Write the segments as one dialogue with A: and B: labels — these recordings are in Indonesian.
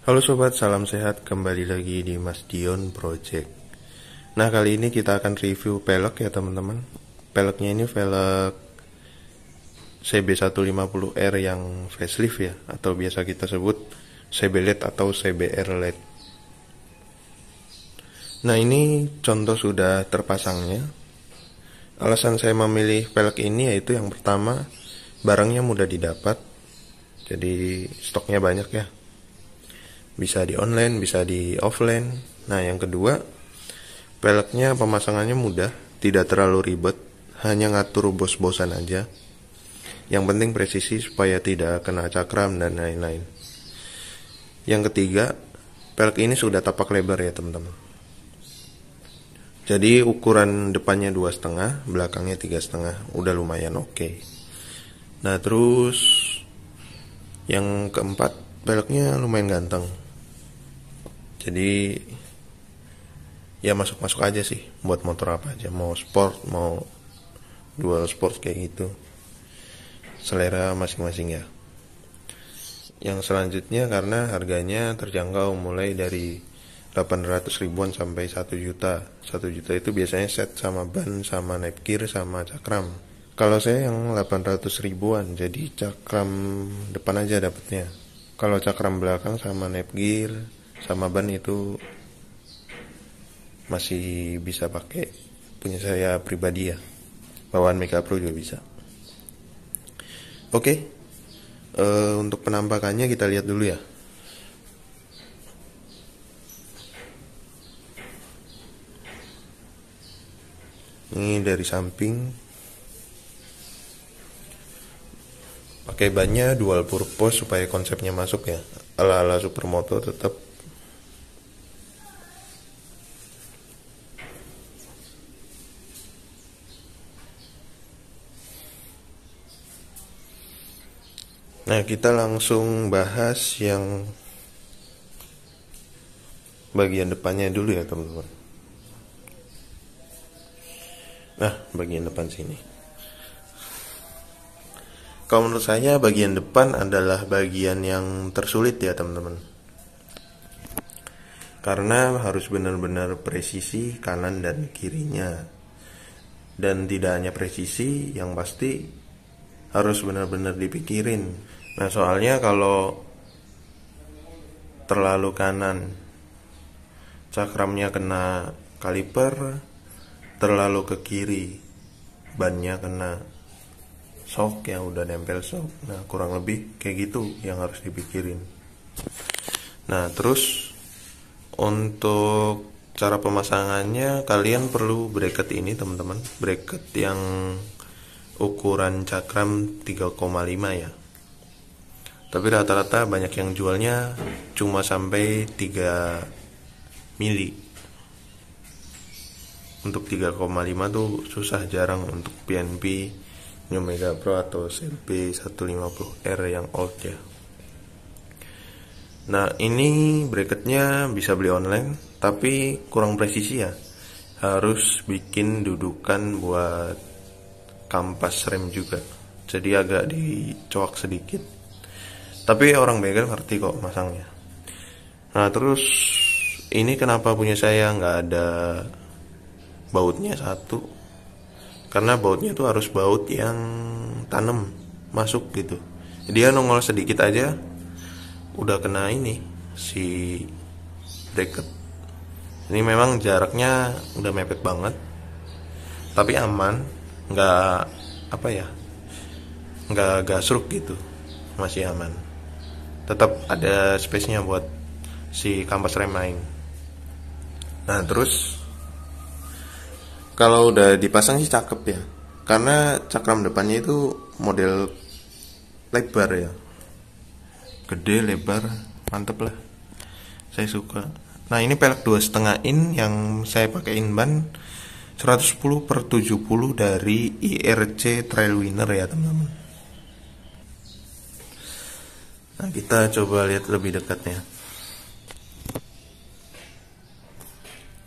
A: Halo sobat, salam sehat. Kembali lagi di Mas Dion Project. Nah, kali ini kita akan review pelek ya teman-teman. Peleknya ini velg CB150R yang facelift ya, atau biasa kita sebut CB LED atau CBR LED. Nah, ini contoh sudah terpasangnya. Alasan saya memilih pelek ini yaitu yang pertama, barangnya mudah didapat. Jadi stoknya banyak ya. Bisa di online, bisa di offline. Nah, yang kedua, peleknya pemasangannya mudah, tidak terlalu ribet, hanya ngatur bos-bosan aja. Yang penting presisi supaya tidak kena cakram dan lain-lain. Yang ketiga, pelek ini sudah tapak lebar ya teman-teman. Jadi ukuran depannya 2,5, belakangnya 3,5, udah lumayan oke. Nah, terus yang keempat, peleknya lumayan ganteng. Jadi ya masuk-masuk aja sih buat motor apa aja, mau sport, mau dual sport kayak gitu. Selera masing-masing ya. Yang selanjutnya karena harganya terjangkau mulai dari 800 ribuan sampai 1 juta. 1 juta itu biasanya set sama ban, sama neckgear, sama cakram. Kalau saya yang 800 ribuan, jadi cakram depan aja dapatnya. Kalau cakram belakang sama neckgear sama ban itu masih bisa pakai punya saya pribadi ya. Bawaan Mega Pro juga bisa. Oke, untuk penampakannya kita lihat dulu ya. Ini dari samping. Pakai bannya dual purpose supaya konsepnya masuk ya. Ala-ala supermoto tetap. Nah, kita langsung bahas yang bagian depannya dulu ya teman-teman. Nah, bagian depan sini. Kalau menurut saya bagian depan adalah bagian yang tersulit ya teman-teman. Karena harus benar-benar presisi kanan dan kirinya. Dan tidak hanya presisi, yang pasti harus benar-benar dipikirin. Nah, soalnya kalau terlalu kanan, cakramnya kena kaliper, terlalu ke kiri, bannya kena shock yang udah nempel shock. Nah, kurang lebih kayak gitu yang harus dipikirin. Nah, terus untuk cara pemasangannya kalian perlu bracket ini teman-teman, bracket yang ukuran cakram 3,5 ya. Tapi rata-rata banyak yang jualnya cuma sampai 3 mili. Untuk 3,5 tuh susah, jarang untuk PNP, New Mega Pro atau CB 150R yang old ya. Nah, ini bracketnya bisa beli online, tapi kurang presisi ya. Harus bikin dudukan buat kampas rem juga, jadi agak dicoak sedikit. Tapi orang bengkel ngerti kok masangnya. Nah, terus ini kenapa punya saya nggak ada bautnya satu? Karena bautnya tuh harus baut yang tanam masuk gitu. Dia nongol sedikit aja udah kena ini si bracket. Ini memang jaraknya udah mepet banget, tapi aman, nggak apa ya, nggak gasruk gitu, masih aman. Tetap ada space-nya buat si kampas rem main. Nah, terus kalau udah dipasang sih cakep ya, karena cakram depannya itu model lebar ya, gede, lebar, mantep lah, saya suka. Nah, ini pelek 2,5 in yang saya pakaiin ban 110/70 dari IRC Trailwinner ya teman-teman. Nah, kita coba lihat lebih dekatnya.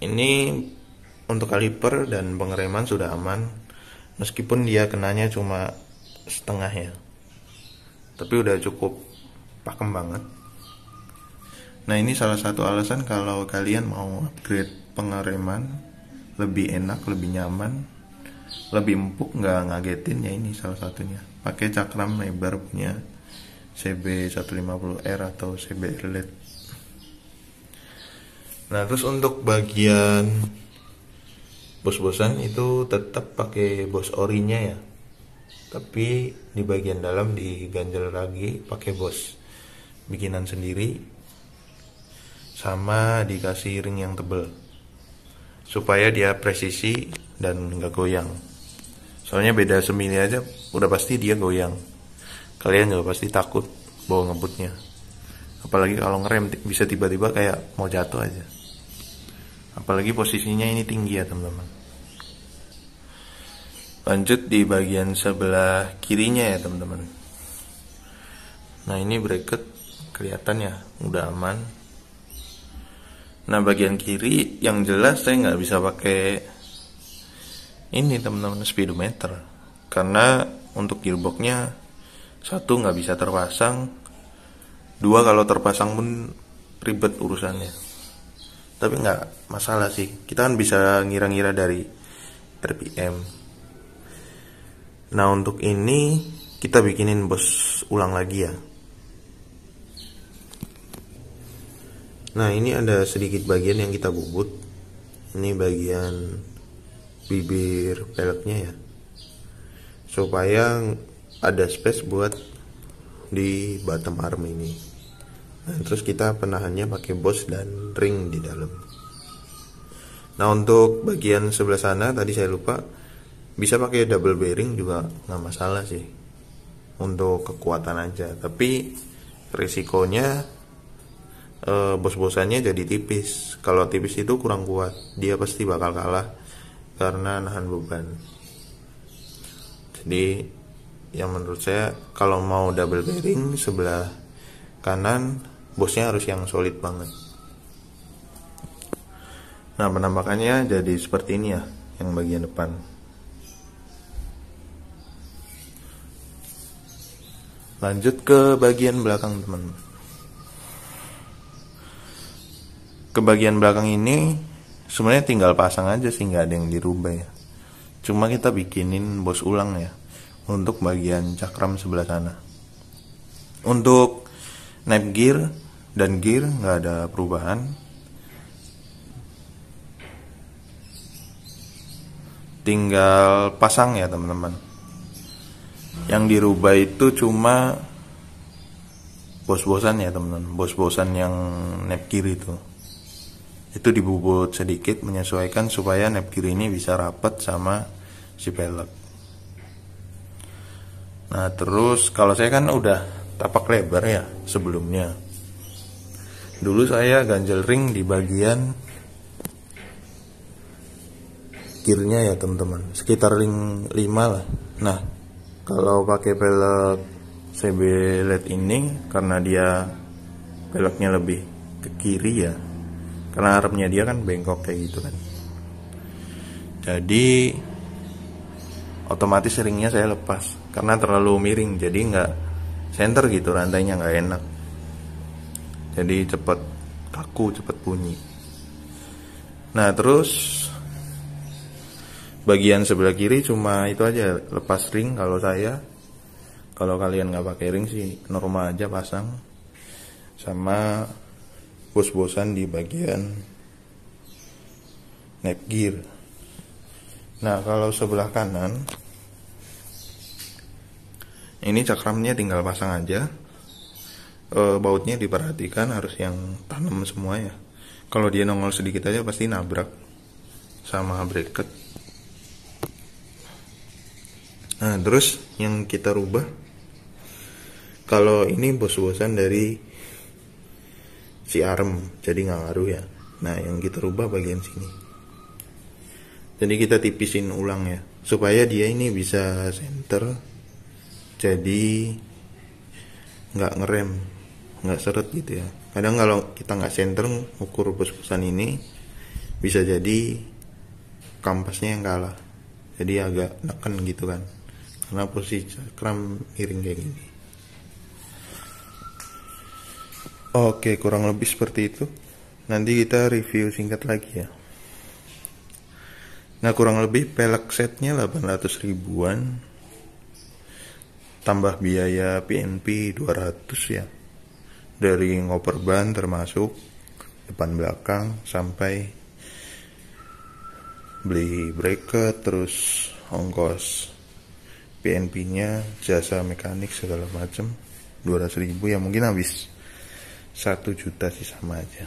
A: Ini untuk kaliper dan pengereman sudah aman, meskipun dia kenanya cuma setengah ya, tapi udah cukup pakem banget. Nah, ini salah satu alasan kalau kalian mau upgrade pengereman lebih enak, lebih nyaman, lebih empuk, nggak ngagetin ya, ini salah satunya. Pakai cakram lebar punya CB150R atau CBR LED. Nah, terus untuk bagian bos-bosan itu tetap pakai bos orinya ya, tapi di bagian dalam diganjel lagi pakai bos bikinan sendiri, sama dikasih ring yang tebel supaya dia presisi dan nggak goyang. Soalnya beda semili aja udah pasti dia goyang, kalian juga pasti takut bawa ngebutnya, apalagi kalau ngerem bisa tiba-tiba kayak mau jatuh aja, apalagi posisinya ini tinggi ya teman-teman. Lanjut di bagian sebelah kirinya ya teman-teman. Nah, ini bracket kelihatan ya udah aman. Nah, bagian kiri yang jelas saya nggak bisa pakai ini teman-teman, speedometer, karena untuk gearboxnya satu nggak bisa terpasang, dua kalau terpasang pun ribet urusannya. Tapi nggak masalah sih, kita kan bisa ngira-ngira dari RPM. Nah, untuk ini kita bikinin bos ulang lagi ya. Nah, ini ada sedikit bagian yang kita bubut. Ini bagian bibir peleknya ya, supaya ada space buat di bottom arm ini. Nah, terus kita penahannya pakai bos dan ring di dalam. Nah, untuk bagian sebelah sana tadi saya lupa, bisa pakai double bearing juga nggak masalah sih, untuk kekuatan aja. Tapi risikonya bos-bosannya jadi tipis. Kalau tipis itu kurang kuat, dia pasti bakal kalah karena nahan beban. Jadi yang menurut saya kalau mau double bearing sebelah kanan, bosnya harus yang solid banget. Nah, penampakannya jadi seperti ini ya, yang bagian depan. Lanjut ke bagian belakang teman. Ke bagian belakang ini sebenarnya tinggal pasang aja sih, nggak ada yang dirubah ya. Cuma kita bikinin bos ulang ya untuk bagian cakram sebelah sana. Untuk naik gear dan gear nggak ada perubahan. Tinggal pasang ya teman-teman. Yang dirubah itu cuma bos-bosan ya teman-teman, bos-bosan yang nap gear itu dibubut sedikit menyesuaikan supaya nap gear ini bisa rapat sama si pelek. Nah, terus kalau saya kan udah tapak lebar ya sebelumnya. Dulu saya ganjel ring di bagian gearnya ya teman-teman, sekitar ring 5 lah. Nah, kalau pakai pelek CB LED ini, karena dia peleknya lebih ke kiri ya, karena armnya dia kan bengkok kayak gitu kan, jadi otomatis ringnya saya lepas karena terlalu miring, jadi nggak center gitu, rantainya nggak enak, jadi cepet kaku, cepet bunyi. Nah, terus bagian sebelah kiri cuma itu aja, lepas ring kalau saya. Kalau kalian nggak pakai ring sih normal aja pasang, sama bos-bosan di bagian neck gear. Nah, kalau sebelah kanan ini cakramnya tinggal pasang aja. Bautnya diperhatikan harus yang tanam semua ya. Kalau dia nongol sedikit aja pasti nabrak sama bracket. Nah, terus yang kita rubah, kalau ini bos-bosan dari si arm, jadi nggak ngaruh ya. Nah, yang kita rubah bagian sini. Jadi kita tipisin ulang ya, supaya dia ini bisa center, jadi nggak ngerem, nggak seret gitu ya. Kadang kalau kita nggak center ukur bos-bosan ini, bisa jadi kampasnya yang kalah, jadi agak neken gitu kan, karena posisi cakram miring kayak gini. Oke, kurang lebih seperti itu. Nanti kita review singkat lagi ya. Nah, kurang lebih pelek setnya 800 ribuan, tambah biaya PNP 200 ya, dari ngoper ban termasuk depan belakang sampai beli bracket, terus ongkos PNP-nya, jasa mekanik segala macem 200 ribu ya, mungkin habis 1 juta sih, sama aja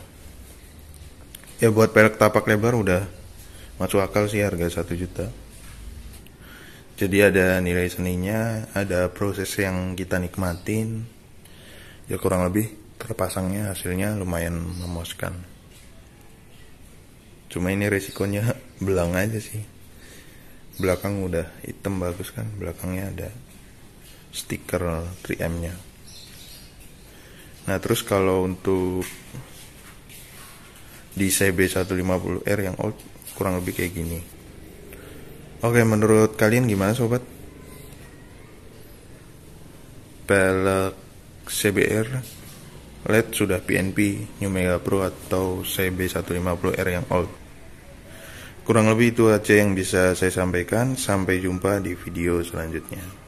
A: ya. Buat pelek tapak lebar udah masuk akal sih harga 1 juta. Jadi ada nilai seninya, ada proses yang kita nikmatin ya, kurang lebih terpasangnya hasilnya lumayan memuaskan. Cuma ini resikonya belang aja sih. Belakang udah hitam bagus kan, belakangnya ada stiker 3M nya. Nah terus kalau untuk di CB150R yang old kurang lebih kayak gini. Oke, menurut kalian gimana sobat? Pelek CBR LED sudah PNP, New Mega Pro atau CB150R yang old? Kurang lebih itu aja yang bisa saya sampaikan. Sampai jumpa di video selanjutnya.